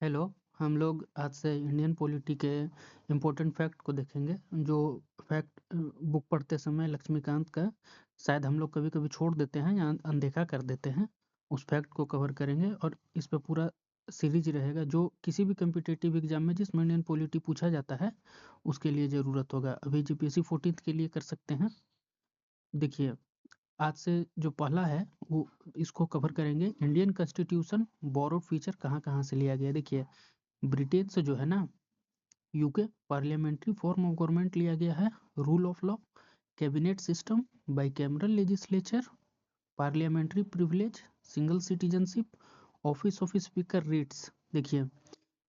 Hello. हम लोग आज से इंडियन पॉलिटी के इम्पोर्टेंट फैक्ट को देखेंगे। जो फैक्ट बुक पढ़ते समय लक्ष्मीकांत का शायद हम लोग कभी कभी छोड़ देते हैं या अनदेखा कर देते हैं, उस फैक्ट को कवर करेंगे और इस पे पूरा सीरीज रहेगा जो किसी भी कम्पिटिटिव एग्जाम में जिसमें इंडियन पॉलिटी पूछा जाता है उसके लिए ज़रूरत होगा। अभी जीपीएससी 14th के लिए कर सकते हैं। देखिए, आज से जो पहला है वो इसको कवर करेंगे। इंडियन कॉन्स्टिट्यूशन बोरोड फीचर कहाँ कहाँ से लिया गया है। देखिए, ब्रिटेन से जो है ना, UK parliamentary form of government लिया गया है। Rule of law, cabinet system, bicameral legislature, parliamentary privilege, single citizenship, office of speaker writs. देखिए,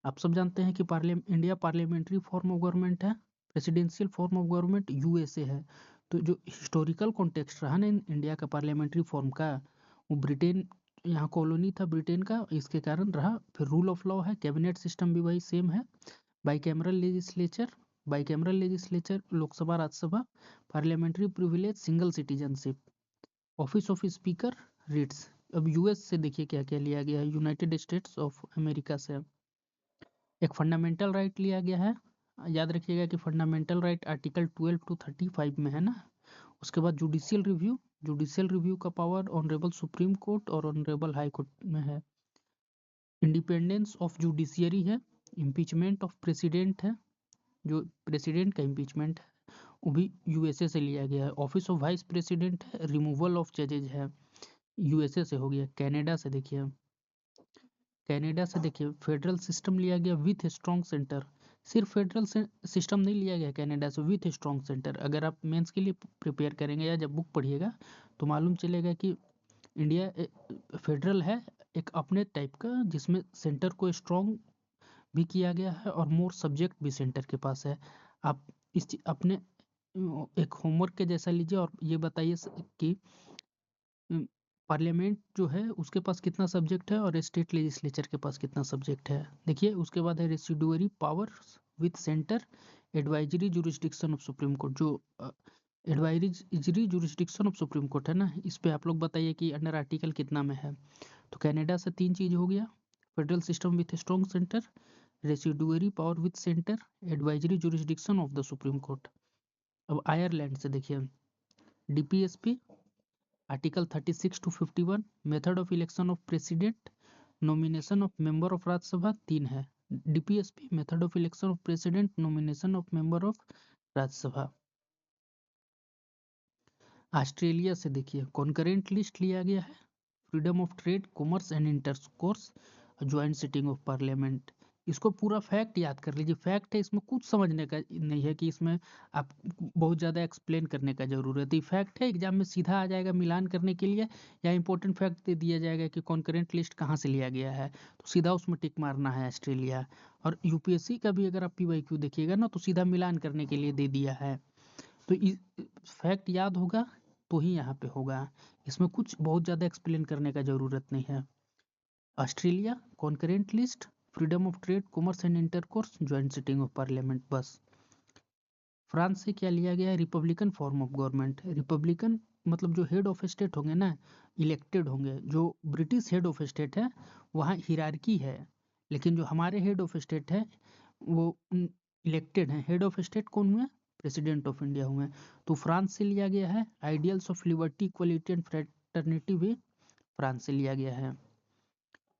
आप सब जानते हैं कि India parliamentary form of government है, presidential form of government USA है। तो जो हिस्टोरिकल कॉन्टेक्स्ट रहा ना इंडिया का पार्लियामेंट्री फॉर्म का, वो ब्रिटेन, यहाँ कॉलोनी था ब्रिटेन का, इसके कारण रहा। फिर रूल ऑफ लॉ है, कैबिनेट सिस्टम भी वही सेम है, bicameral legislature Lok Sabha Rajya Sabha, parliamentary privilege, single citizenship, office of speaker, रीट्स। अब यूएस से देखिए क्या क्या लिया गया है, यूनाइटेड स्टेट्स ऑफ अमेरिका से एक फंडामेंटल राइट लिया गया है। याद रखिएगा कि फंडामेंटल राइट आर्टिकल 12 to 35 में है ना। उसके बाद जुडिशियल रिव्यू का पावर ऑनरेबल सुप्रीम कोर्ट और ऑनरेबल हाई कोर्ट में है। इंडिपेंडेंस ऑफ जुडिशियरी है। इम्पीचमेंट ऑफ प्रेसिडेंट है, जो प्रेसिडेंट का इम्पीचमेंट है वो भी यूएसए से लिया गया है। ऑफिस ऑफ वाइस प्रेसिडेंट है। रिमूवल ऑफ जजेज है, यूएसए से हो गया। कनाडा से देखिए फेडरल सिस्टम लिया गया विथ स्ट्रॉन्ग सेंटर। सिर्फ फेडरल सिस्टम नहीं लिया गया कनाडा से, विथ स्ट्रॉन्ग सेंटर। अगर आप मेंस के लिए प्रिपेयर करेंगे या जब बुक पढ़िएगा तो मालूम चलेगा कि इंडिया फेडरल है एक अपने टाइप का, जिसमें सेंटर को स्ट्रॉन्ग भी किया गया है और मोर सब्जेक्ट भी सेंटर के पास है। आप अपने एक होमवर्क के जैसा लीजिए और ये बताइए कि पार्लियामेंट जो है उसके पास कितना सब्जेक्ट है और स्टेट लेजिस्लेचर के पास कितना सब्जेक्ट है। देखिए, उसके बाद है residuary powers with centre, advisory jurisdiction of supreme court. जो advisory jurisdiction of supreme court है ना, इस पे आप लोग बताइए कि अंडर आर्टिकल कितना में है। तो कनाडा से 3 चीज हो गया, federal system with strong centre, residuary power with centre, advisory jurisdiction of the supreme court. अब आयरलैंड से देखिए, DPSP article 36 to 51, method of election of president, nomination of member of Rajya Sabha 3 है। DPSP method of election of president, nomination of member of Rajya Sabha. Australia से देखिए concurrent list लिया गया है, freedom of trade, commerce and intercourse, joint sitting of parliament. इसको पूरा fact याद कर लीजिए। फैक्ट है, इसमें कुछ समझने का नहीं है कि इसमें आप बहुत ज़्यादा एक्सप्लेन करने का ज़रूरत है। फैक्ट है, एग्जाम में सीधा आ जाएगा मिलान करने के लिए, या इंपॉर्टेंट फैक्ट दे दिया जाएगा कि कॉन्करेंट लिस्ट कहाँ से लिया गया है, तो सीधा उसमें टिक मारना है ऑस्ट्रेलिया। और यूपीएससी का भी अगर आप पीवाईक्यू देखिएगा ना, तो सीधा मिलान करने के लिए दे दिया है। तो फैक्ट याद होगा तो ही यहाँ पे होगा, इसमें कुछ बहुत ज़्यादा एक्सप्लेन करने का ज़रूरत नहीं है। Australia, concurrent list, freedom of trade, commerce and intercourse, joint sitting of parliament, बस। फ्रांस से क्या लिया गया है, Republican form of government. Republican मतलब जो हेड ऑफ स्टेट होंगे ना, इलेक्टेड होंगे। जो ब्रिटिश हेड ऑफ स्टेट है वहाँ हिरार्की है, लेकिन जो हमारे हेड ऑफ स्टेट है वो इलेक्टेड हैं। हेड ऑफ स्टेट कौन हुए, प्रेसिडेंट ऑफ इंडिया हुए। तो फ्रांस से लिया गया है। Ideals of liberty, equality and fraternity भी फ्रांस से लिया गया है।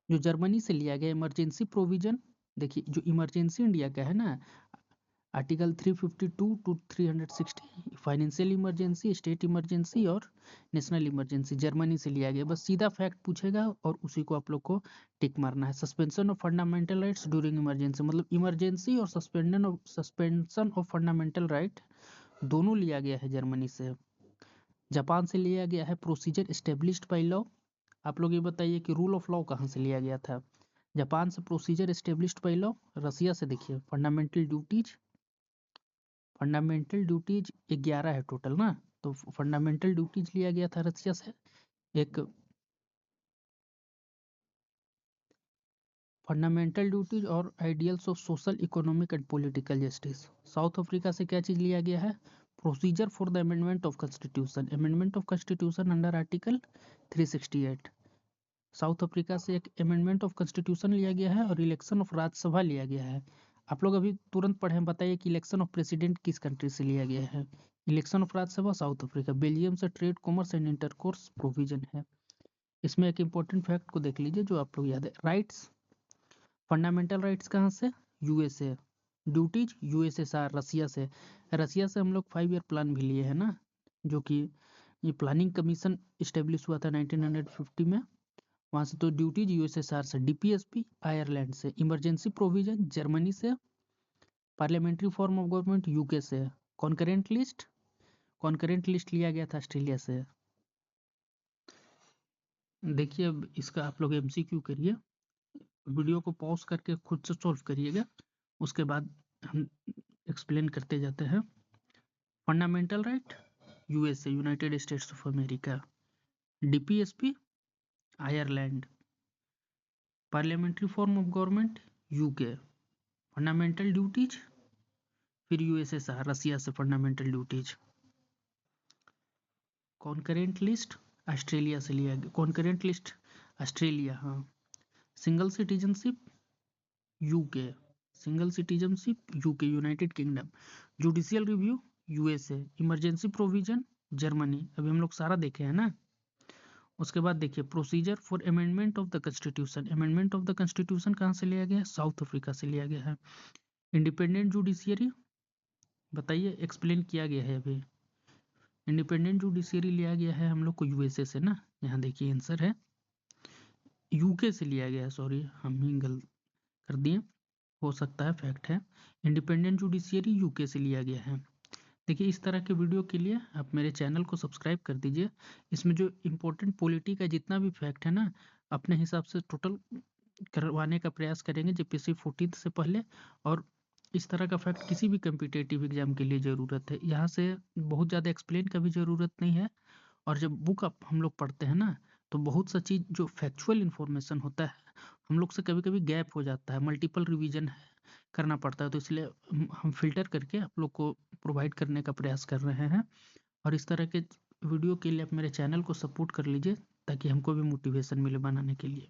जो जर्मनी से लिया गया इमरजेंसी प्रोविजन, देखिए जो इमरजेंसी इंडिया का है ना, article 352 to 360, financial emergency, state emergency और नेशनल इमरजेंसी, जर्मनी से लिया गया। बस सीधा फैक्ट पूछेगा और उसी को आप लोग को टिक मारना है। Suspension of fundamental rights during emergency, मतलब इमरजेंसी और सस्पेंशन ऑफ फंडामेंटल राइट दोनों लिया गया है जर्मनी से। जापान से लिया गया है प्रोसीजर एस्टेब्लिश्ड बाय लॉ। आप लोग ये बताइए कि रूल ऑफ लॉ कहाँ से लिया गया था। जापान से प्रोसीजर एस्टेब्लिश्ड बाय लॉ। रसिया से देखिए फंडामेंटल ड्यूटीज 11 है टोटल ना, तो फंडामेंटल ड्यूटीज लिया गया था रसिया से। एक फंडामेंटल ड्यूटीज और ideals of social, economic and political justice. South Africa से क्या चीज लिया गया है, procedure for the amendment of constitution, amendment of constitution under article 368। South Africa से एक अमेंडमेंट ऑफ कॉन्स्टिट्यूशन लिया गया है और इलेक्शन ऑफ राज्यसभा लिया गया है। आप लोग अभी तुरंत पढ़े, बताइए कि इलेक्शन ऑफ प्रेसिडेंट किस कंट्री से लिया गया है। Election of Rajya Sabha South Africa. Belgium से trade commerce and intercourse provision है। इसमें एक इंपॉर्टेंट फैक्ट को देख लीजिए जो आप लोग याद है। राइट्स, फंडामेंटल राइट्स कहाँ से? यूएसए। ड्यूटीज यूएसएसआर, रसिया से। रसिया से हम लोग 5 ईयर प्लान भी लिए हैं ना, जो कि ये प्लानिंग कमीशन इस्टेब्लिश हुआ था 1950 में। वहां से तो ड्यूटीज यूएसएसआर से। डीपीएसपी आयरलैंड से। इमरजेंसी प्रोविजन जर्मनी से। Parliamentary form of government UK से। कॉन्करेंट लिस्ट लिया गया था ऑस्ट्रेलिया से। देखिए अब इसका आप लोग एमसीक्यू करिए, वीडियो को पॉज करके खुद से सॉल्व करिएगा, उसके बाद हम एक्सप्लेन करते जाते हैं। Fundamental right USA, United states of America. DPSP Ireland. Parliamentary form of government UK. Fundamental duties फिर यूएसएसआर, रसिया से fundamental duties. Concurrent list Australia से लिया गया। कॉन्करेंट लिस्ट ऑस्ट्रेलिया, हाँ। Single citizenship UK. Single citizenship UK, United kingdom. Judicial review USA. Emergency provision Germany. अभी हम लोग सारा देखे हैं ना। उसके बाद देखिए procedure for amendment of the constitution. Amendment of the constitution कहाँ से लिया गया है? साउथ अफ्रीका से लिया गया है। इंडिपेंडेंट जुडिशियरी, बताइए, एक्सप्लेन किया गया है अभी। इंडिपेंडेंट जुडिशियरी लिया गया है हम लोग को यूएसए से ना, यहाँ देखिए आंसर है यूके से लिया गया है। सॉरी, हम ही गलत कर दिए, हो सकता है फैक्ट है। इंडिपेंडेंट जुडिशियरी यूके से लिया गया है। देखिए इस तरह के वीडियो के लिए आप मेरे चैनल को सब्सक्राइब कर दीजिए। इसमें जो इम्पोर्टेंट पॉलिटी का जितना भी फैक्ट है ना, अपने हिसाब से टोटल करवाने का प्रयास करेंगे जेपीएससी 14 से पहले। और इस तरह का फैक्ट किसी भी कम्पिटेटिव एग्जाम के लिए ज़रूरत है। यहाँ से बहुत ज़्यादा एक्सप्लेन का भी ज़रूरत नहीं है। और जब बुक आप हम लोग पढ़ते हैं ना, तो बहुत सा चीज़ जो फैक्चुअल इन्फॉर्मेशन होता है हम लोग से कभी कभी गैप हो जाता है, मल्टीपल रिवीजन करना पड़ता है। तो इसलिए हम फिल्टर करके आप लोग को प्रोवाइड करने का प्रयास कर रहे हैं। और इस तरह के वीडियो के लिए आप मेरे चैनल को सपोर्ट कर लीजिए ताकि हमको भी मोटिवेशन मिले बनाने के लिए।